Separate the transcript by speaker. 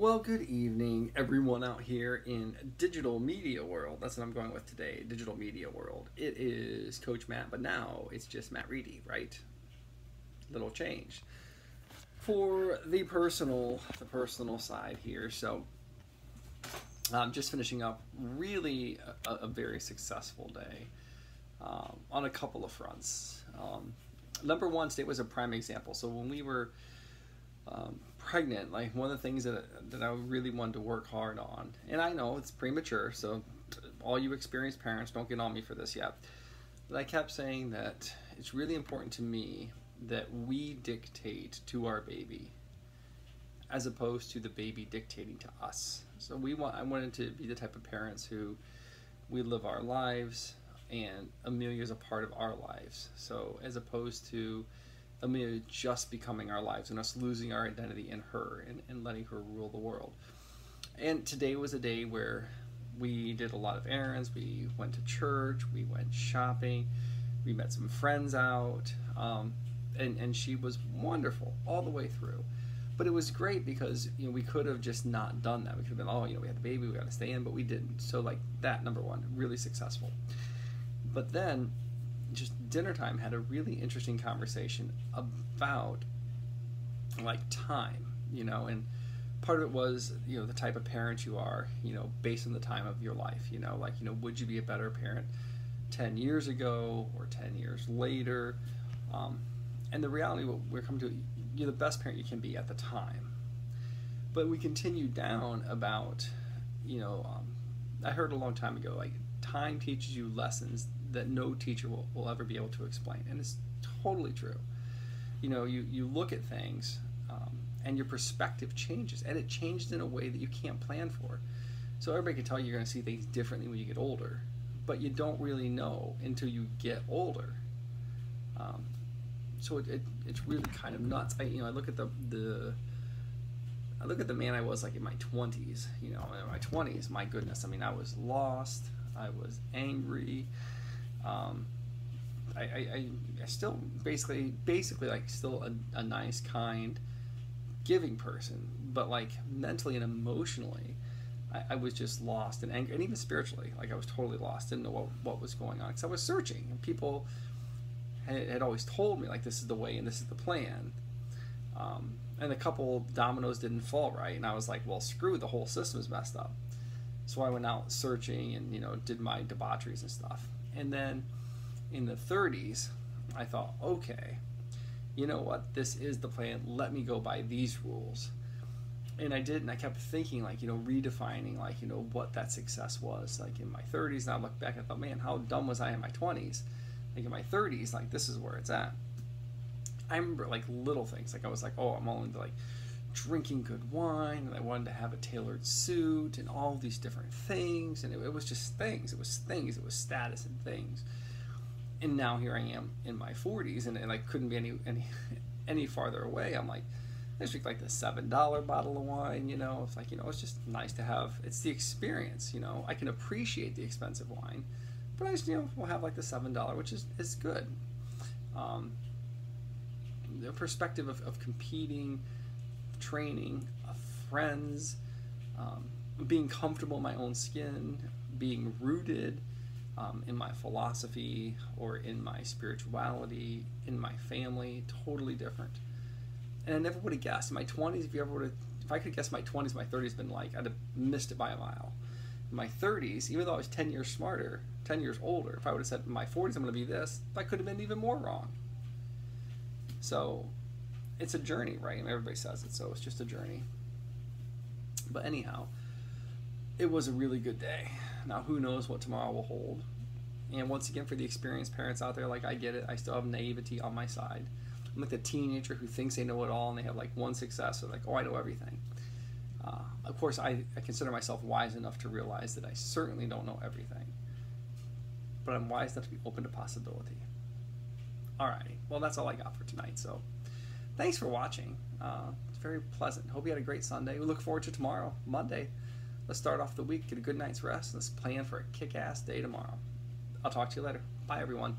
Speaker 1: Well, good evening, everyone out here in digital media world. That's what I'm going with today, digital media world. It is Coach Matt, but now it's just Matt Reedy, right? Little change for the personal side here. So, I'm just finishing up really a very successful day on a couple of fronts. Number one, today was a prime example. So when we were pregnant, like one of the things that I really wanted to work hard on, and I know it's premature, so all you experienced parents, don't get on me for this yet, but I kept saying that it's really important to me that we dictate to our baby as opposed to the baby dictating to us. So I wanted to be the type of parents who we live our lives and Amelia is a part of our lives. So as opposed to Amelia just becoming our lives and us losing our identity in her and letting her rule the world. And today was a day where we did a lot of errands. We went to church, we went shopping, we met some friends out, and she was wonderful all the way through. But it was great because we could have just not done that. We could have been, we had the baby, we got to stay in, but we didn't. So like that, number one, really successful. But then just dinner time had a really interesting conversation about like time, and part of it was, the type of parent you are, based on the time of your life, would you be a better parent 10 years ago or 10 years later? And the reality, what we're coming to, you're the best parent you can be at the time. But we continue down about, I heard a long time ago, like time teaches you lessons that no teacher will ever be able to explain. And it's totally true. You look at things and your perspective changes, and it changes in a way that you can't plan for. So everybody can tell you you're going to see things differently when you get older, but you don't really know until you get older. So it's really kind of nuts. I look at I look at the man I was like in my 20s. In my 20s, my goodness, I was lost, I was angry. I still basically like still a nice, kind, giving person, but like mentally and emotionally, I was just lost and angry, and even spiritually, like I was totally lost, didn't know what was going on, because I was searching, and people had always told me like this is the way and this is the plan, and a couple dominoes didn't fall right, and I was like, well, screw, the whole system is messed up. So I went out searching and did my debaucheries and stuff. And then in the 30s, I thought, okay, you know what? This is the plan. Let me go by these rules. And I did, and I kept thinking, like, redefining, like, what that success was. Like in my 30s, and I look back, I thought, man, how dumb was I in my 20s? Like in my 30s, like, this is where it's at. I remember, like, little things. Like, I was like, oh, I'm all into, like, drinking good wine, and I wanted to have a tailored suit and all these different things, and it was just things. It was status and things. And now here I am in my 40s, and I couldn't be any farther away. I'm like, I just drink like the $7 bottle of wine, it's like, it's just nice to have. It's the experience, I can appreciate the expensive wine, but I just, will have like the $7, which is good. The perspective of competing, training, friends, being comfortable in my own skin, being rooted in my philosophy or in my spirituality, in my family, totally different. And I never would have guessed in my 20s. If I could guess my 20s, my 30s been like, I'd have missed it by a mile. In my 30s, even though I was 10 years smarter, 10 years older, if I would have said in my 40s I'm going to be this, I could have been even more wrong. So it's a journey, right? And everybody says it, so it's just a journey. But anyhow, it was a really good day. Now, who knows what tomorrow will hold? And once again, for the experienced parents out there, like, I get it. I still have naivety on my side. I'm like the teenager who thinks they know it all, and they have like one success. They're like, oh, I know everything. Of course, I consider myself wise enough to realize that I certainly don't know everything. But I'm wise enough to be open to possibility. Alrighty, well, that's all I got for tonight. So thanks for watching. It's very pleasant. Hope you had a great Sunday. We look forward to tomorrow, Monday. Let's start off the week, get a good night's rest. Let's plan for a kick-ass day tomorrow. I'll talk to you later. Bye, everyone.